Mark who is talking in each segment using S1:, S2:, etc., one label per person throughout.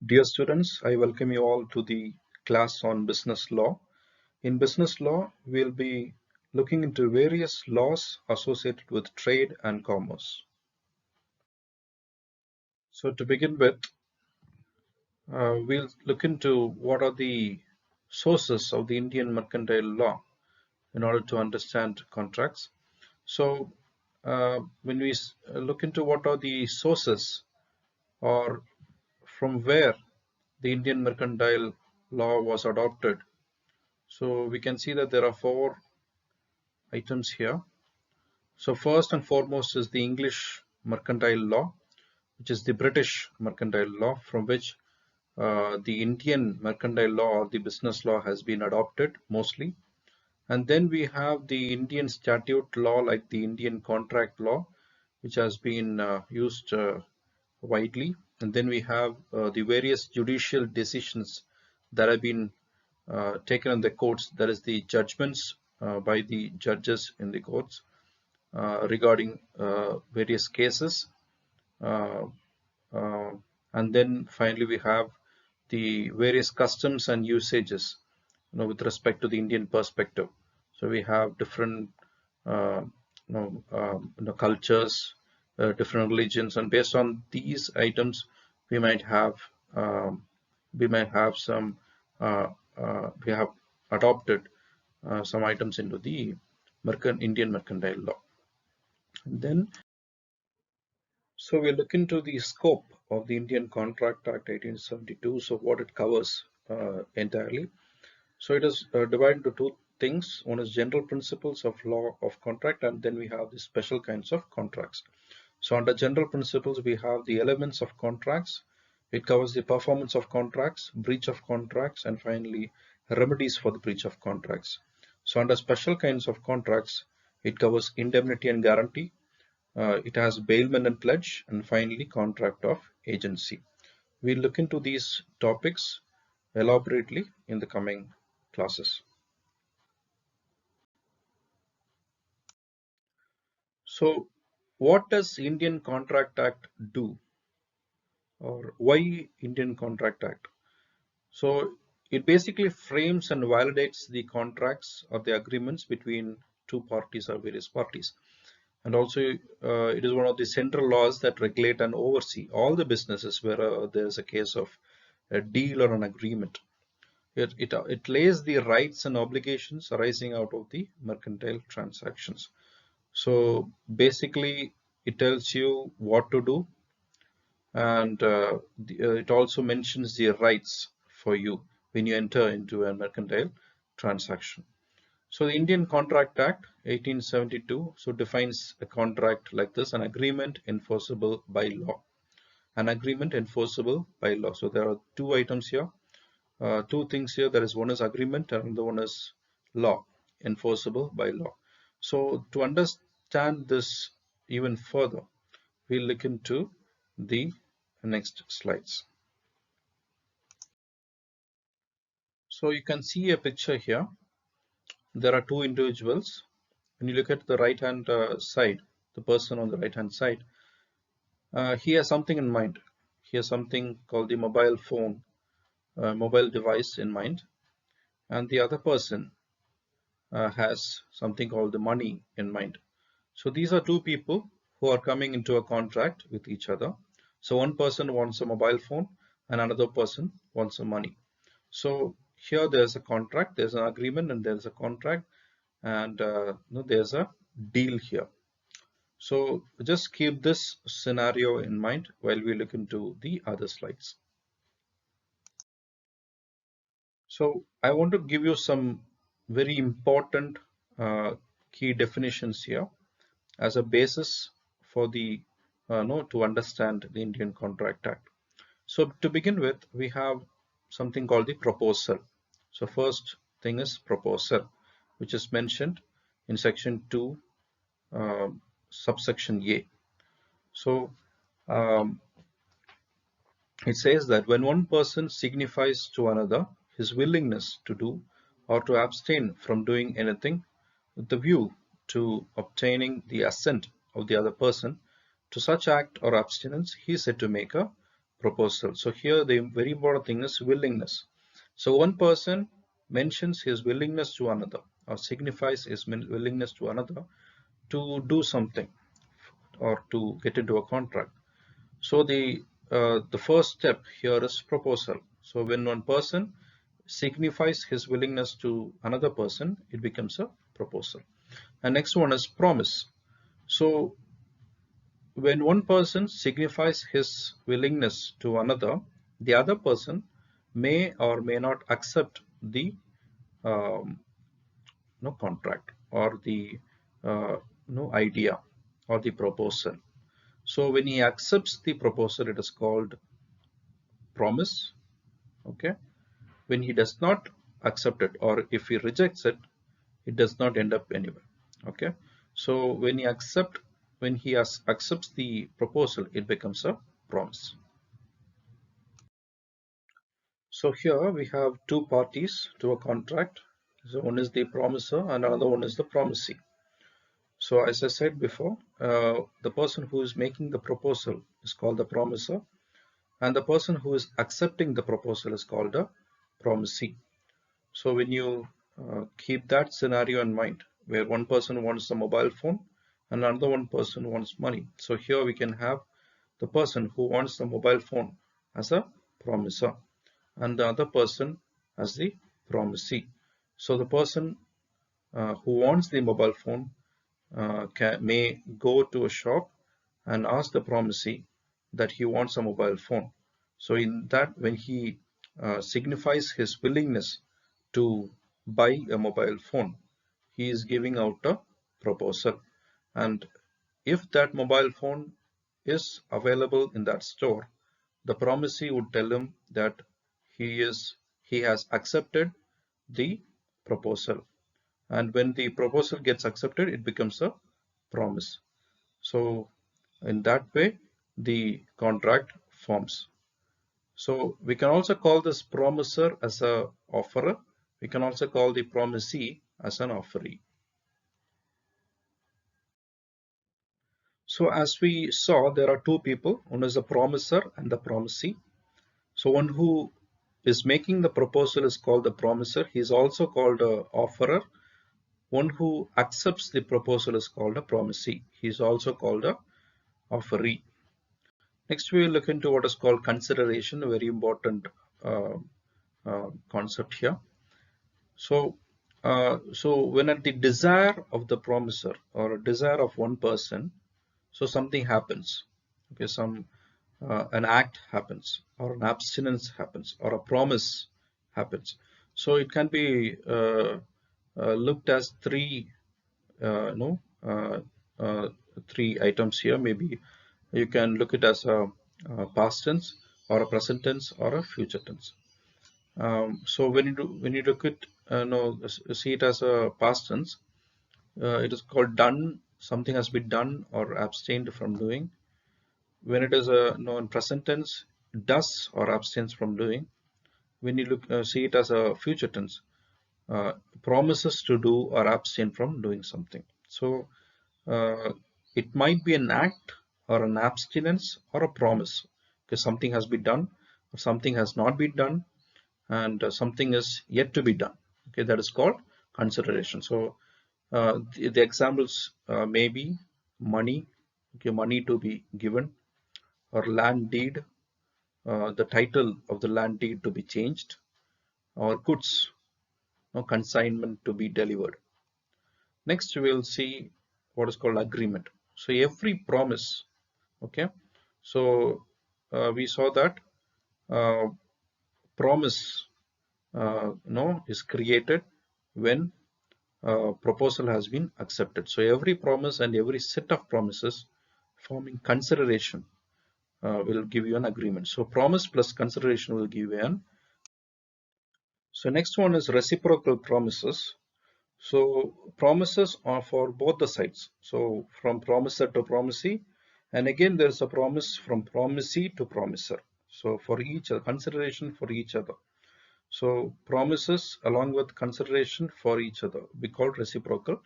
S1: Dear students, I welcome you all to the class on business law. In business law, we'll be looking into various laws associated with trade and commerce. So to begin with, we'll look into what are the sources of the Indian mercantile law in order to understand contracts. So when we look into what are the sources or from where the Indian mercantile law was adopted, so we can see that there are four items here. So first and foremost is the English mercantile law, which is the British mercantile law, from which the Indian mercantile law or the business law has been adopted mostly. And then we have the Indian statute law, like the Indian contract law, which has been used widely. And then we have the various judicial decisions that have been taken in the courts, that is the judgments by the judges in the courts regarding various cases. Uh, uh, and then finally we have the various customs and usages, with respect to the Indian perspective. So we have different cultures, different religions, and based on these items, we might have um, some we have adopted some items into the Indian mercantile law. And then, so we look into the scope of the Indian Contract Act 1872. So what it covers entirely. So it is divided into two things. One is general principles of law of contract, and then we have the special kinds of contracts. So under general principles, we have the elements of contracts. It covers the performance of contracts, breach of contracts, and finally remedies for the breach of contracts. So under special kinds of contracts, it covers indemnity and guarantee. It has bailment and pledge, and finally contract of agency. We'll look into these topics elaborately in the coming classes. So what does Indian Contract Act do, or why Indian Contract Act? So it basically frames and validates the contracts or the agreements between two parties or various parties. And also it is one of the central laws that regulate and oversee all the businesses where there's a case of a deal or an agreement. It lays the rights and obligations arising out of the mercantile transactions. So basically, it tells you what to do, and it also mentions the rights for you when you enter into a mercantile transaction. So the Indian Contract Act 1872 so defines a contract like this: an agreement enforceable by law. An agreement enforceable by law. So there are two items here, two things here. There is one is agreement and the one is law, enforceable by law. So to understand this even further, we'll look into the next slides. So you can see a picture here. There are two individuals. When you look at the right hand side, the person on the right hand side, he has something in mind. He has something called the mobile phone, mobile device in mind, and the other person has something called the money in mind. So these are two people who are coming into a contract with each other. So one person wants a mobile phone and another person wants some money. So here there's a contract, there's an agreement, and there's a contract, and there's a deal here. So just keep this scenario in mind while we look into the other slides. So I want to give you some very important key definitions here as a basis for the to understand the Indian Contract Act. So to begin with, we have something called the proposal. So first thing is proposal, which is mentioned in section 2, subsection A. So um, it says that when one person signifies to another his willingness to do or to abstain from doing anything with the view to obtaining the assent of the other person to such act or abstinence, he is said to make a proposal. So here the very important thing is willingness. So one person mentions his willingness to another, or signifies his willingness to another to do something or to get into a contract. So the first step here is proposal. So when one person signifies his willingness to another person, it becomes a proposal. And next one is promise. So when one person signifies his willingness to another, the other person may or may not accept the um, contract or the idea or the proposal. So when he accepts the proposal, it is called promise. Okay. When he does not accept it, or if he rejects it, it does not end up anywhere. Okay. So when he accepts the proposal, it becomes a promise. So here we have two parties to a contract. So one is the promiser and another one is the promisee. So as I said before, the person who is making the proposal is called the promiser, and the person who is accepting the proposal is called a promisee. So when you keep that scenario in mind, where one person wants a mobile phone and another one person wants money. So here we can have the person who wants the mobile phone as a promiser and the other person as the promisee. So the person who wants the mobile phone may go to a shop and ask the promisee that he wants a mobile phone. So in that, when he signifies his willingness to buy a mobile phone, he is giving out a proposal. And if that mobile phone is available in that store, the promisee would tell him that he has accepted the proposal. And when the proposal gets accepted, it becomes a promise. So in that way, the contract forms. So we can also call this promiser as a offerer. We can also call the promisee as an offeree. So as we saw, there are two people. One is the promiser and the promisee. So one who is making the proposal is called the promiser. He is also called a offerer. One who accepts the proposal is called a promisee. He is also called a offeree. Next, we will look into what is called consideration, a very important uh, concept here. So when at the desire of the promiser or a desire of one person, so something happens. Okay, an act happens, or an abstinence happens, or a promise happens. So it can be looked as three, no, three items here. Maybe you can look it as a past tense, or a present tense, or a future tense. So when you look at see it as a past tense, it is called done. Something has been done or abstained from doing. When it is a in present tense, does or abstains from doing. When you see it as a future tense, promises to do or abstain from doing something. So it might be an act or an abstinence or a promise, because something has been done or something has not been done, and something is yet to be done. Okay, that is called consideration. So the examples may be money, okay, money to be given, or land deed, the title of the land deed to be changed, or goods, consignment to be delivered. Next, we will see what is called agreement. So every promise, okay. So we saw that uh, promise, is created when proposal has been accepted. So every promise and every set of promises forming consideration will give you an agreement. So promise plus consideration will give you an. So next one is reciprocal promises. So promises are for both the sides. So from promiser to promisee, and again there is a promise from promisee to promiser. So for each other, consideration for each other. So promises along with consideration for each other, we call reciprocal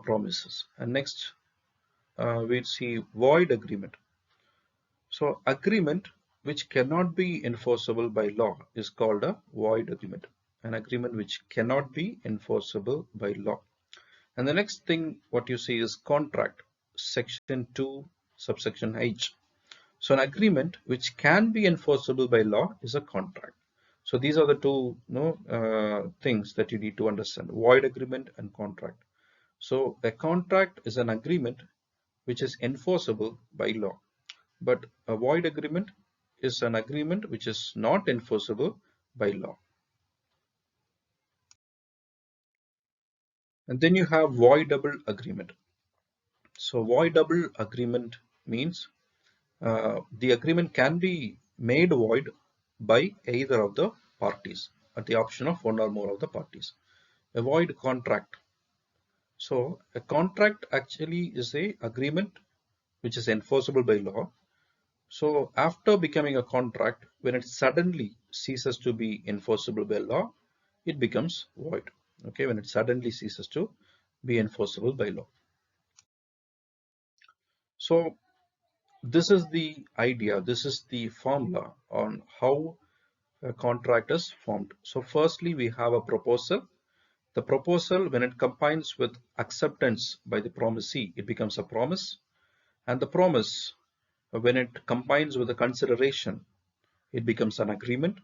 S1: promises. And next we'll see void agreement. So agreement which cannot be enforceable by law is called a void agreement. An agreement which cannot be enforceable by law. And the next thing what you see is contract, section 2, subsection H. So an agreement which can be enforceable by law is a contract. So these are the two things that you need to understand: void agreement and contract. So a contract is an agreement which is enforceable by law, but a void agreement is an agreement which is not enforceable by law. And then you have voidable agreement. So voidable agreement means the agreement can be made void by either of the parties at the option of one or more of the parties. A void contract. So a contract actually is a agreement which is enforceable by law. So after becoming a contract, when it suddenly ceases to be enforceable by law, it becomes void. Okay, when it suddenly ceases to be enforceable by law. So this is the idea, this is the formula on how a contract is formed. So firstly, we have a proposal. The proposal, when it combines with acceptance by the promisee, it becomes a promise. And the promise, when it combines with a consideration, it becomes an agreement.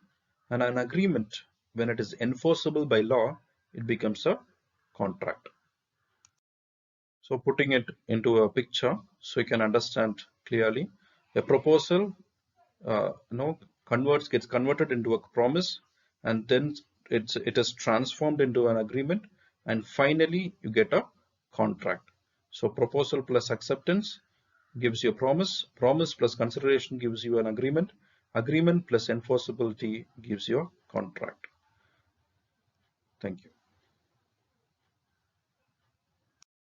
S1: And an agreement, when it is enforceable by law, it becomes a contract. So putting it into a picture so you can understand clearly, a proposal gets converted into a promise, and then it is transformed into an agreement, and finally you get a contract. So proposal plus acceptance gives you a promise, promise plus consideration gives you an agreement, agreement plus enforceability gives you a contract. Thank you.